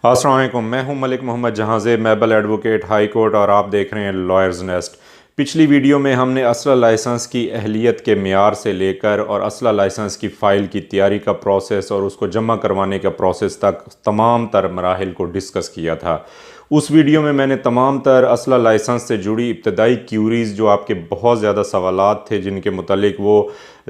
अस्सलाम वालेकुम, मैं हूं मलिक मोहम्मद जहाज़े मैबल एडवोकेट हाई कोर्ट और आप देख रहे हैं लॉयर्स नेस्ट। पिछली वीडियो में हमने असला लाइसेंस की अहलियत के मेयार से लेकर और असला लाइसेंस की फ़ाइल की तैयारी का प्रोसेस और उसको जमा करवाने का प्रोसेस तक तमाम तर मराहिल को डिस्कस किया था। उस वीडियो में मैंने तमाम तर असला लाइसेंस से जुड़ी इब्तदाई क्यूरीज़, जो आपके बहुत ज़्यादा सवालात थे जिनके मुतालिक वो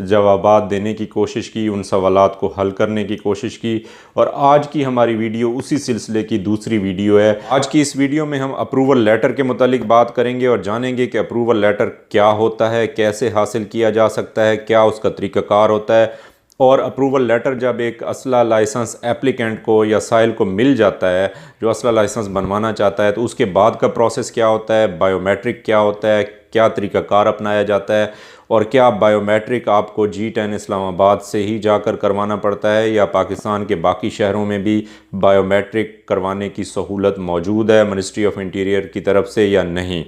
जवाबात देने की कोशिश की, उन सवालात को हल करने की कोशिश की। और आज की हमारी वीडियो उसी सिलसिले की दूसरी वीडियो है। आज की इस वीडियो में हम अप्रूवल लेटर के मुतालिक बात करेंगे और जानेंगे कि अप्रूवल लेटर क्या होता है, कैसे हासिल किया जा सकता है, क्या उसका तरीक़ाकार होता है, और अप्रूवल लेटर जब एक असला लाइसेंस एप्लीकेंट को या साइल को मिल जाता है जो असला लाइसेंस बनवाना चाहता है, तो उसके बाद का प्रोसेस क्या होता है, बायोमेट्रिक क्या होता है, क्या तरीक़ाकार अपनाया जाता है, और क्या बायोमेट्रिक आपको G10 इस्लामाबाद से ही जाकर करवाना पड़ता है या पाकिस्तान के बाकी शहरों में भी बायोमेट्रिक करवाने की सहूलत मौजूद है मिनिस्ट्री ऑफ इंटीरियर की तरफ से या नहीं।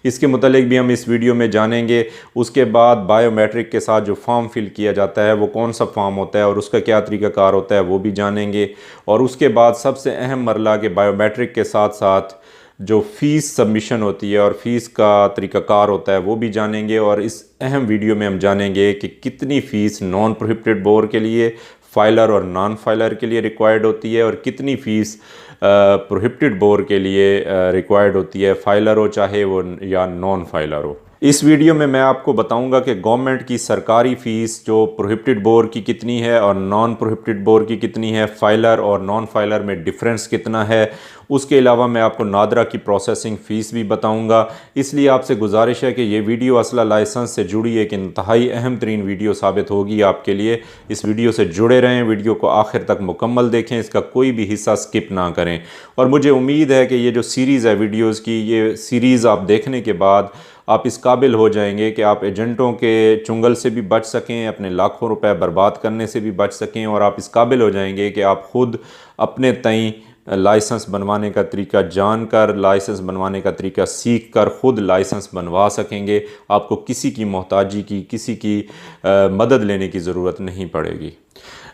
इसके मुतालिक भी हम इस वीडियो में जानेंगे। उसके बाद बायोमेट्रिक के साथ जो फॉर्म फिल किया जाता है वो कौन सा फॉर्म होता है और उसका क्या तरीक़ाकार होता है वो भी जानेंगे। और उसके बाद सबसे अहम मरला के बायोमेट्रिक के साथ साथ जो फ़ीस सबमिशन होती है और फ़ीस का तरीक़ाकार होता है वो भी जानेंगे। और इस अहम वीडियो में हम जानेंगे कि कितनी फ़ीस नॉन प्रोहिबिटेड बोर के लिए, फ़ाइलर और नॉन फाइलर के लिए रिक्वायर्ड होती है, और कितनी फ़ीस प्रोहिबिटेड बोर के लिए रिक्वायर्ड होती है, फ़ाइलर हो चाहे वो या नॉन फाइलर हो। इस वीडियो में मैं आपको बताऊंगा कि गवर्नमेंट की सरकारी फ़ीस जो प्रोहिबिटेड बोर की कितनी है और नॉन प्रोहिबिटेड बोर की कितनी है, फ़ाइलर और नॉन फाइलर में डिफरेंस कितना है। उसके अलावा मैं आपको नादरा की प्रोसेसिंग फ़ीस भी बताऊंगा। इसलिए आपसे गुजारिश है कि ये वीडियो असला लाइसेंस से जुड़ी एक इंतहाई अहम तरीन वीडियो साबित होगी आपके लिए। इस वीडियो से जुड़े रहें, वीडियो को आखिर तक मुकम्मल देखें, इसका कोई भी हिस्सा स्किप ना करें। और मुझे उम्मीद है कि ये जो सीरीज़ है वीडियोज़ की, ये सीरीज़ आप देखने के बाद आप इस काबिल हो जाएंगे कि आप एजेंटों के चुंगल से भी बच सकें, अपने लाखों रुपए बर्बाद करने से भी बच सकें, और आप इस काबिल हो जाएंगे कि आप ख़ुद अपने तय लाइसेंस बनवाने का तरीका जानकर, लाइसेंस बनवाने का तरीका सीख कर ख़ुद लाइसेंस बनवा सकेंगे। आपको किसी की मोहताजी की, किसी की मदद लेने की ज़रूरत नहीं पड़ेगी।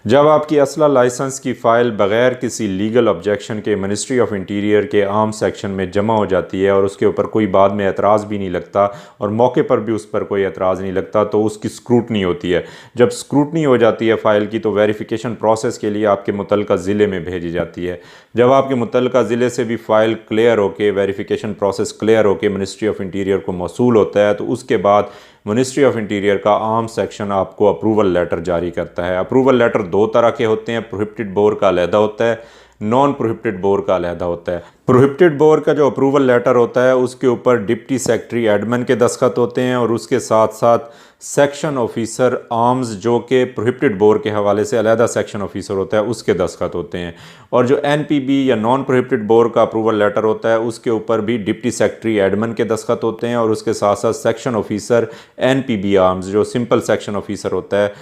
जब आपकी असला लाइसेंस की फ़ाइल बग़ैर किसी लीगल ऑब्जेक्शन के मिनिस्ट्री ऑफ इंटीरियर के आम सेक्शन में जमा हो जाती है और उसके ऊपर कोई बाद में एतराज़ भी नहीं लगता और मौके पर भी उस पर कोई एतराज़ नहीं लगता, तो उसकी स्क्रूटनी होती है। जब स्क्रूटनी हो जाती है फ़ाइल की, तो वेरिफिकेशन प्रोसेस के लिए आपके मुतल्लिका ज़िले में भेजी जाती है। जब आपके मुतल्लिका ज़िले से भी फ़ाइल क्लियर होकर, वेरिफिकेशन प्रोसेस क्लियर होकर मिनिस्ट्री ऑफ इंटीरियर को मौसूल होता है, तो उसके बाद मिनिस्ट्री ऑफ इंटीरियर का आम सेक्शन आपको अप्रूवल लेटर जारी करता है। अप्रूवल लेटर दो तरह के होते हैं, प्रोहिबिटेड बोर का अलहदा होता है, नॉन प्रोहिबिटेड बोर का अलहदा होता है। प्रोहिबिटेड बोर का जो अप्रूवल लेटर होता है उसके ऊपर डिप्टी सेक्रेटरी एडमिन के दस्तखत होते हैं और उसके साथ साथ सेक्शन ऑफिसर आर्म्स, जो कि प्रोहिबिटेड बोर के हवाले से अलहदा सेक्शन ऑफिसर होता है, उसके दस्तखत होते हैं। और जो NPB या नॉन प्रोहिबिटेड बोर का अप्रूवल लेटर होता है उसके ऊपर भी डिप्टी सेक्रेटरी एडमिन के दस्तखत होते हैं और उसके साथ साथ सेक्शन ऑफिसर NPB आर्म्स, जो सिंपल सेक्शन ऑफिसर होता है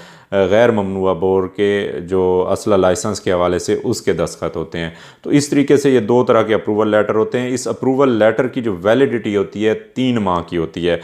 गैर ममनुआ बोर के, जो असला लाइसेंस के हवाले से उसके दस्तखत होते हैं। तो इस तरीके से ये दो तरह के अप्रूवल लेटर होते हैं। इस अप्रूवल लेटर की जो वैलिडिटी होती है 3 माह की होती है।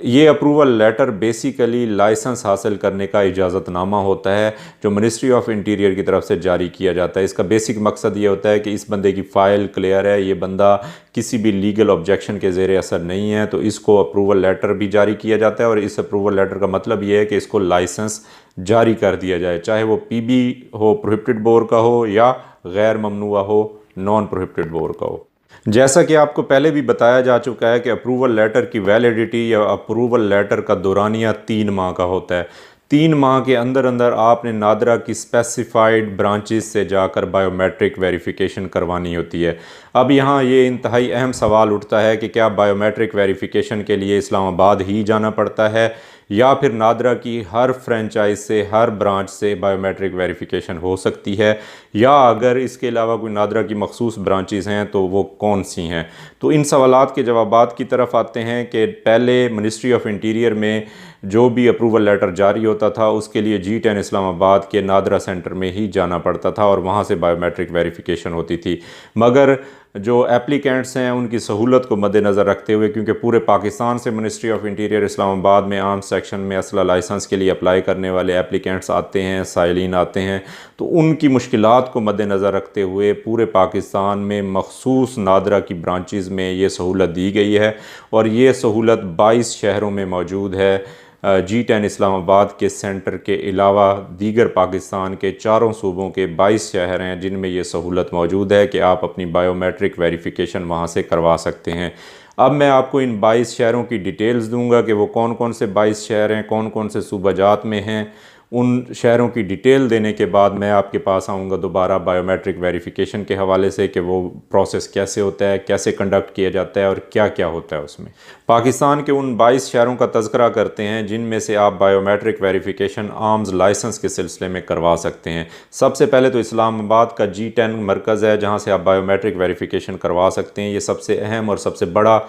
ये अप्रूवल लेटर बेसिकली लाइसेंस हासिल करने का इजाज़तनामा होता है जो मिनिस्ट्री ऑफ इंटीरियर की तरफ से जारी किया जाता है। इसका बेसिक मकसद ये होता है कि इस बंदे की फ़ाइल क्लियर है, ये बंदा किसी भी लीगल ऑब्जेक्शन के ज़ेर असर नहीं है, तो इसको अप्रूवल लेटर भी जारी किया जाता है। और इस अप्रूवल लेटर का मतलब ये है कि इसको लाइसेंस जारी कर दिया जाए, चाहे वो PB हो, प्रोहिबिटेड बोर का हो, या गैर ममनुआ हो, नॉन प्रोहिबिटेड बोर का हो। जैसा कि आपको पहले भी बताया जा चुका है कि अप्रूवल लेटर की वैलिडिटी या अप्रूवल लेटर का दौरानिया 3 माह का होता है। 3 माह के अंदर अंदर आपने नादरा की स्पेसिफाइड ब्रांचेस से जाकर बायोमेट्रिक वेरिफिकेशन करवानी होती है। अब यहाँ ये इंतहाई अहम सवाल उठता है कि क्या बायोमेट्रिक वेरिफिकेशन के लिए इस्लामाबाद ही जाना पड़ता है या फिर नादरा की हर फ्रेंचाइज से, हर ब्रांच से बायोमेट्रिक वेरिफिकेशन हो सकती है, या अगर इसके अलावा कोई नादरा की मखसूस ब्रांचेस हैं तो वो कौन सी हैं। तो इन सवालात के जवाबात की तरफ आते हैं कि पहले मिनिस्ट्री ऑफ इंटीरियर में जो भी अप्रूवल लेटर जारी होता था उसके लिए G10 इस्लामाबाद के नादरा सेंटर में ही जाना पड़ता था और वहाँ से बायोमेट्रिक वेरिफिकेशन होती थी। मगर जो एप्लीकेंट्स हैं उनकी सहूलत को मद्देनज़र रखते हुए, क्योंकि पूरे पाकिस्तान से मिनिस्ट्री ऑफ इंटीरियर इस्लामाबाद में आर्म सेक्शन में असला लाइसेंस के लिए अप्लाई करने वाले एप्लीकेंट्स आते हैं, साइलिन आते हैं, तो उनकी मुश्किलात को मद्देनज़र रखते हुए पूरे पाकिस्तान में मखसूस नादरा की ब्रांचेज़ में ये सहूलत दी गई है और ये सहूलत 22 शहरों में मौजूद है। G10 इस्लामाबाद के सेंटर के अलावा दीगर पाकिस्तान के चारों सूबों के 22 शहर हैं जिनमें ये सहूलत मौजूद है कि आप अपनी बायोमेट्रिक वेरिफिकेशन वहाँ से करवा सकते हैं। अब मैं आपको इन 22 शहरों की डिटेल्स दूंगा कि वो कौन कौन से 22 शहर हैं, कौन कौन से सूबाजात में हैं। उन शहरों की डिटेल देने के बाद मैं आपके पास आऊँगा दोबारा बायोमेट्रिक वेरिफिकेशन के हवाले से कि वो प्रोसेस कैसे होता है, कैसे कंडक्ट किया जाता है और क्या क्या होता है उसमें। पाकिस्तान के उन 22 शहरों का तज़किरा करते हैं जिनमें से आप बायोमेट्रिक वेरिफिकेशन आर्म्स लाइसेंस के सिलसिले में करवा सकते हैं। सबसे पहले तो इस्लामाबाद का G10 मरकज़ है जहाँ से आप बायोमेट्रिक वेरिफिकेशन करवा सकते हैं। ये सबसे अहम और सबसे बड़ा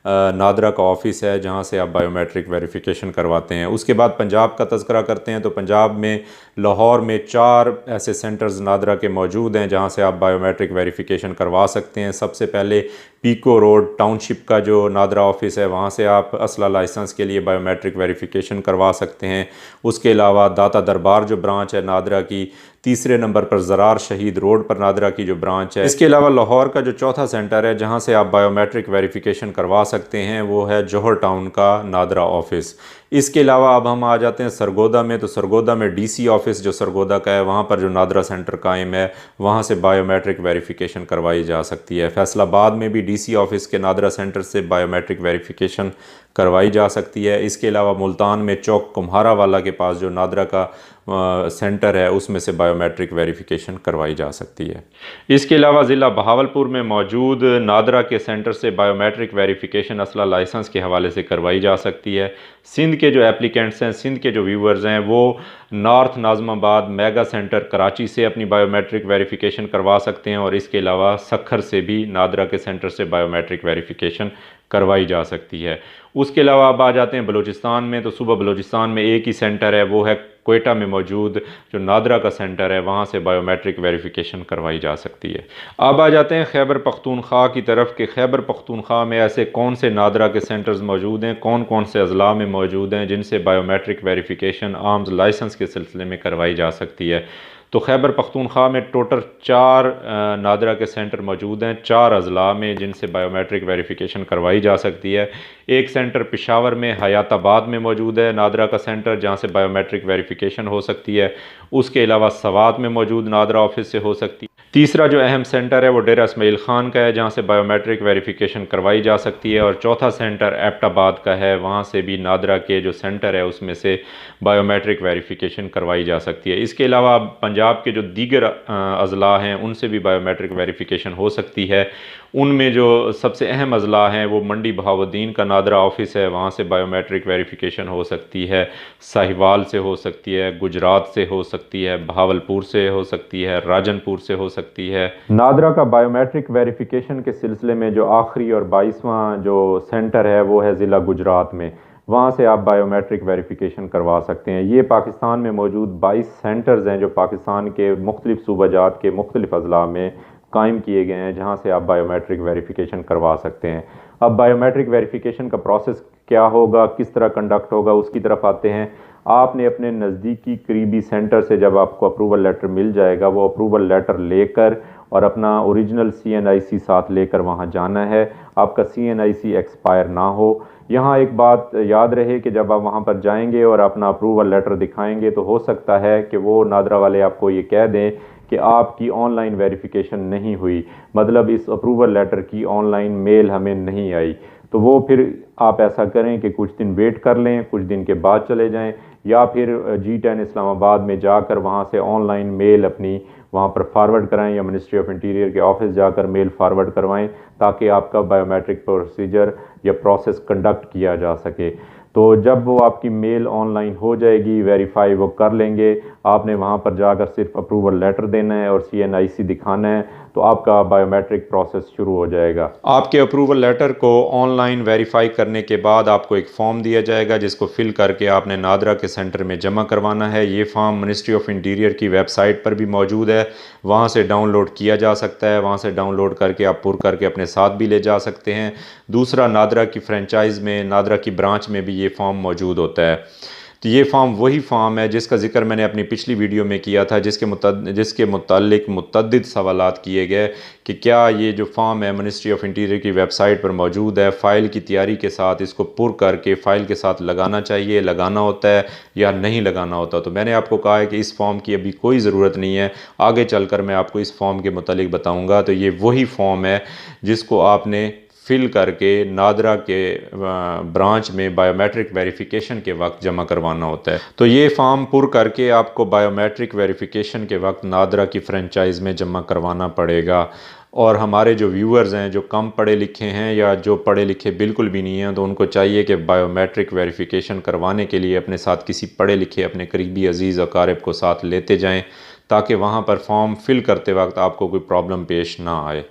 नादरा का ऑफ़िस है जहाँ से आप बायोमेट्रिक वेरिफिकेशन करवाते हैं। उसके बाद पंजाब का तज़किरा करते हैं तो पंजाब में लाहौर में 4 ऐसे सेंटर्स नादरा के मौजूद हैं जहाँ से आप बायोमेट्रिक वेरिफिकेशन करवा सकते हैं। सबसे पहले पीको रोड टाउनशिप का जो नादरा ऑफ़िस है वहाँ से आप असला लाइसेंस के लिए बायोमेट्रिक वेरिफिकेशन करवा सकते हैं। उसके अलावा दाता दरबार जो ब्रांच है नादरा की, तीसरे नंबर पर ज़रार शहीद रोड पर नादरा की जो ब्रांच है। इसके अलावा लाहौर का जो चौथा सेंटर है जहाँ से आप बायोमेट्रिक वेरिफिकेशन करवा सकते हैं वो है जौहर टाउन का नादरा ऑफ़िस। इसके अलावा अब हम आ जाते हैं सरगोदा में, तो सरगोदा में DC ऑफ़िस जो सरगोदा का है वहाँ पर जो नादरा सेंटर कायम है वहाँ से बायोमेट्रिक वेरिफिकेशन करवाई जा सकती है। फैसलाबाद में भी DC ऑफ़िस के नादरा सेंटर से बायोमेट्रिक वेरिफिकेशन करवाई जा सकती है। इसके अलावा मुल्तान में चौक कुम्हारा वाला के पास जो नादरा का सेंटर है उसमें से बायोमेट्रिक वेरिफिकेशन करवाई जा सकती है। इसके अलावा ज़िला बहावलपुर में मौजूद नादरा के सेंटर से बायोमेट्रिक वेरिफिकेशन असला लाइसेंस के हवाले से करवाई जा सकती है। सिंध के जो एप्लीकेंट्स हैं, सिंध के जो व्यूवर्स हैं, वो नॉर्थ नाज़माबाद मेगा सेंटर कराची से अपनी बायोमेट्रिक वेरिफिकेशन करवा सकते हैं और इसके अलावा सखर से भी नादरा के सेंटर से बायोमेट्रिक वेरिफिकेशन करवाई जा सकती है। उसके अलावा अब आ जाते हैं बलूचिस्तान में, तो सुबह बलूचिस्तान में एक ही सेंटर है, वो है क्वेटा में मौजूद जो नादरा का सेंटर है, वहाँ से बायोमेट्रिक वेरिफिकेशन करवाई जा सकती है। अब आ जाते हैं खैबर पख्तूनख्वा की तरफ कि खैबर पख्तूनख्वा में ऐसे कौन से नादरा के सेंटर्स मौजूद हैं, कौन कौन से अजला में मौजूद हैं जिनसे बायोमेट्रिक वेरिफिकेशन आर्म्स लाइसेंस के सिलसिले में करवाई जा सकती है। तो खैबर पख्तूनख्वा में टोटल 4 नादरा के सेंटर मौजूद हैं, 4 अजला में जिनसे बायोमेट्रिक वेरिफिकेशन करवाई जा सकती है। एक सेंटर पेशावर में हयाताबाद में मौजूद है नादरा का सेंटर जहाँ से बायोमेट्रिक वेरिफिकेशन हो सकती है। उसके अलावा सवात में मौजूद नादरा ऑफिस से हो सकती है। तीसरा जो अहम सेंटर है वो डेरा इस्माइल खान का है जहाँ से बायोमेट्रिक वेरिफिकेशन करवाई जा सकती है। और चौथा सेंटर एबटाबाद का है, वहाँ से भी नादरा के जो सेंटर है उसमें से बायोमेट्रिक वेरिफिकेशन करवाई जा सकती है। इसके अलावा पंजाब के जो दीगर अजला हैं उनसे भी बायोमेट्रिक वेरिफिकेशन हो सकती है। उनमें जो सबसे अहम अजला हैं वो मंडी बहाउद्दीन का नादरा ऑफिस है, वहाँ से बायोमेट्रिक वेरिफिकेशन हो सकती है। साहिवाल से हो सकती है, गुजरात से हो सकती है, बहावलपुर से हो सकती है, राजनपुर से हो सकती है। नादरा का बायोमेट्रिक वेरिफिकेशन के सिलसिले में जो आखिरी और 22वां जो सेंटर है वो है ज़िला गुजरात में, वहाँ से आप बायोमेट्रिक वेरिफिकेशन करवा सकते हैं। ये पाकिस्तान में मौजूद 22 सेंटर्स हैं जो पाकिस्तान के मुख्तलिफ सूबाजात के मुख्तलिफ अजला में कायम किए गए हैं जहाँ से आप बायोमेट्रिक वेरिफिकेशन करवा सकते हैं। अब बायोमेट्रिक वेरिफिकेशन का प्रोसेस क्या होगा, किस तरह कंडक्ट होगा, उसकी तरफ आते हैं। आपने अपने नज़दीकी करीबी सेंटर से जब आपको अप्रूवल लेटर मिल जाएगा, वो अप्रूवल लेटर लेकर और अपना ओरिजिनल CNIC साथ लेकर वहाँ जाना है। आपका CNIC एक्सपायर ना हो। यहाँ एक बात याद रहे कि जब आप वहाँ पर जाएंगे और अपना अप्रूवल लेटर दिखाएंगे तो हो सकता है कि वो नादरा वाले आपको ये कह दें कि आपकी ऑनलाइन वेरिफिकेशन नहीं हुई, मतलब इस अप्रूवल लेटर की ऑनलाइन मेल हमें नहीं आई। तो वो फिर आप ऐसा करें कि कुछ दिन वेट कर लें, कुछ दिन के बाद चले जाएं, या फिर G10 इस्लामाबाद में जाकर वहाँ से ऑनलाइन मेल अपनी वहाँ पर फॉरवर्ड कराएं या मिनिस्ट्री ऑफ इंटीरियर के ऑफिस जाकर मेल फॉरवर्ड करवाएं ताकि आपका बायोमेट्रिक प्रोसीजर या प्रोसेस कंडक्ट किया जा सके। तो जब वो आपकी मेल ऑनलाइन हो जाएगी, वेरीफाई वो कर लेंगे, आपने वहाँ पर जाकर सिर्फ अप्रूवल लेटर देना है और CNIC दिखाना है, तो आपका बायोमेट्रिक प्रोसेस शुरू हो जाएगा। आपके अप्रूवल लेटर को ऑनलाइन वेरीफाई करने के बाद आपको एक फ़ॉर्म दिया जाएगा जिसको फिल करके आपने नादरा के सेंटर में जमा करवाना है। ये फॉर्म मिनिस्ट्री ऑफ इंटीरियर की वेबसाइट पर भी मौजूद है, वहाँ से डाउनलोड किया जा सकता है। वहाँ से डाउनलोड करके आप पुर करके अपने साथ भी ले जा सकते हैं। दूसरा, नादरा की फ्रेंचाइज़ में, नादरा की ब्रांच में भी ये फॉर्म मौजूद होता है। तो ये फॉर्म वही फॉर्म है जिसका जिक्र मैंने अपनी पिछली वीडियो में किया था, जिसके मुतालिक मुतअद्दिद सवालात किए गए कि क्या ये जो फॉर्म है मिनिस्ट्री ऑफ इंटीरियर की वेबसाइट पर मौजूद है, फ़ाइल की तैयारी के साथ इसको पुर करके फ़ाइल के साथ लगाना चाहिए, लगाना होता है या नहीं लगाना होता। तो मैंने आपको कहा है कि इस फॉर्म की अभी कोई ज़रूरत नहीं है, आगे चलकर मैं आपको इस फॉर्म के मुतालिक बताऊँगा। तो ये वही फॉर्म है जिसको आपने फिल करके नादरा के ब्रांच में बायोमेट्रिक वेरिफिकेशन के वक्त जमा करवाना होता है। तो ये फॉर्म पुर करके आपको बायोमेट्रिक वेरिफिकेशन के वक्त नादरा की फ्रेंचाइज़ में जमा करवाना पड़ेगा। और हमारे जो व्यूअर्स हैं जो कम पढ़े लिखे हैं या जो पढ़े लिखे बिल्कुल भी नहीं हैं, तो उनको चाहिए कि बायोमेट्रिक वेरिफिकेशन करवाने के लिए अपने साथ किसी पढ़े लिखे अपने करीबी अजीज़ अकारिब को साथ लेते जाएँ, ताकि वहाँ पर फॉर्म फिल करते वक्त आपको कोई प्रॉब्लम पेश ना आए।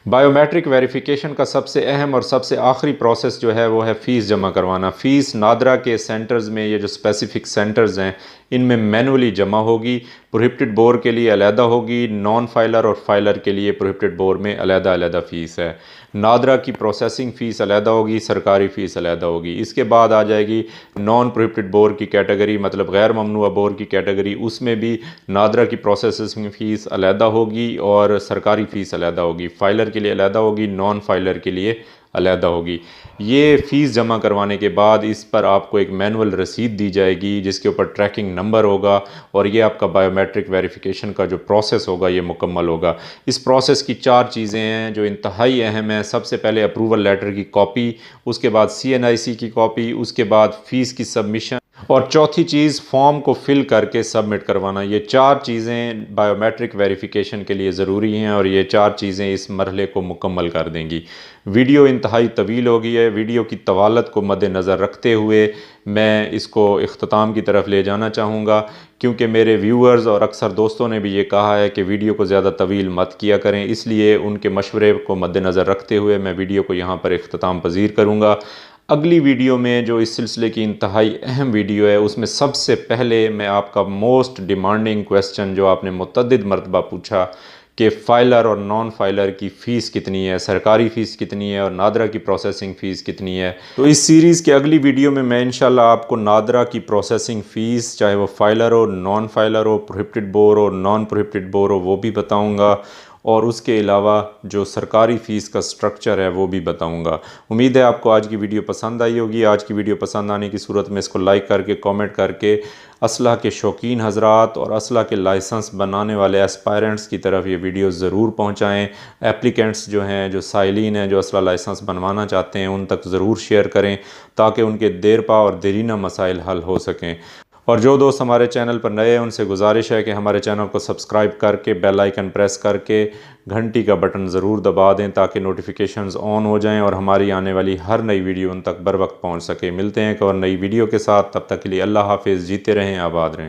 बायोमेट्रिक वेरिफिकेशन का सबसे अहम और सबसे आखिरी प्रोसेस जो है वो है फ़ीस जमा करवाना। फ़ीस नादरा के सेंटर्स में, ये जो स्पेसिफ़िक सेंटर्स हैं, इनमें मैनुअली जमा होगी। प्रोहिबिटेड बोर के लिए अलहदा होगी, नॉन फाइलर और फाइलर के लिए प्रोहिबिटेड बोर में अलहदा फ़ीस है। नादरा की प्रोसेसिंग फ़ीस अलहदा होगी, सरकारी फ़ीस अलहदा होगी। इसके बाद आ जाएगी नॉन प्रोहिबिटेड बोर की कैटेगरी, मतलब गैर ममनुआ बोर की कैटेगरी, उसमें भी नादरा की प्रोसेसिंग फ़ीस अलहदा होगी और सरकारी फ़ीस अलहदा होगी। फाइलर के लिए अलहदा होगी, नॉन फाइलर के लिए अलहदा होगी। ये फ़ीस जमा करवाने के बाद इस पर आपको एक मैनुअल रसीद दी जाएगी जिसके ऊपर ट्रैकिंग नंबर होगा, और ये आपका बायोमेट्रिक वेरिफिकेशन का जो प्रोसेस होगा ये मुकम्मल होगा। इस प्रोसेस की 4 चीज़ें हैं जो इंतहाई अहम है। सबसे पहले अप्रूवल लेटर की कॉपी, उसके बाद CNIC की कॉपी, उसके बाद फ़ीस की सबमिशन, और चौथी चीज़ फॉर्म को फिल करके सबमिट करवाना। ये 4 चीज़ें बायोमेट्रिक वेरिफिकेशन के लिए ज़रूरी हैं और ये 4 चीज़ें इस मरहले को मुकम्मल कर देंगी। वीडियो इंतहाई तवील हो गई है। वीडियो की तवालत को मद्देनज़र रखते हुए मैं इसको इख्तिताम की तरफ ले जाना चाहूँगा, क्योंकि मेरे व्यूअर्स और अक्सर दोस्तों ने भी ये कहा है कि वीडियो को ज़्यादा तवील मत किया करें, इसलिए उनके मशवरे को मद्देनज़र रखते हुए मैं वीडियो को यहाँ पर इख्तिताम पज़ीर करूँगा। अगली वीडियो में जो इस सिलसिले की इंतहाई अहम वीडियो है, उसमें सबसे पहले मैं आपका मोस्ट डिमांडिंग क्वेश्चन जो आपने मुतअद्दिद मरतबा पूछा कि फ़ाइलर और नॉन फाइलर की फ़ीस कितनी है, सरकारी फ़ीस कितनी है और नादरा की प्रोसेसिंग फ़ीस कितनी है, तो इस सीरीज़ के अगली वीडियो में मैं इंशाल्लाह आपको नादरा की प्रोसेसिंग फ़ीस, चाहे वो फाइलर हो, नॉन फाइलर हो, प्रोहिबिटेड बोर हो, नॉन प्रोहिबिटेड बोर हो, वो भी बताऊँगा, और उसके अलावा जो सरकारी फ़ीस का स्ट्रक्चर है वो भी बताऊंगा। उम्मीद है आपको आज की वीडियो पसंद आई होगी। आज की वीडियो पसंद आने की सूरत में इसको लाइक करके, कमेंट करके असलह के शौकीन हजरात और असलह के लाइसेंस बनाने वाले एस्पायरेंट्स की तरफ ये वीडियो ज़रूर पहुँचाएँ। एप्लीकेंट्स जो हैं, जो साइलिन हैं, जो असला लाइसेंस बनवाना चाहते हैं, उन तक ज़रूर शेयर करें ताकि उनके देरपा और देरीना मसाइल हल हो सकें। और जो दोस्त हमारे चैनल पर नए हैं उनसे गुजारिश है कि हमारे चैनल को सब्सक्राइब करके बेल आइकन प्रेस करके घंटी का बटन ज़रूर दबा दें ताकि नोटिफिकेशंस ऑन हो जाएं और हमारी आने वाली हर नई वीडियो उन तक बर वक्त पहुँच सके। मिलते हैं एक और नई वीडियो के साथ, तब तक के लिए अल्लाह हाफिज़। जीते रहें, आबाद रहें।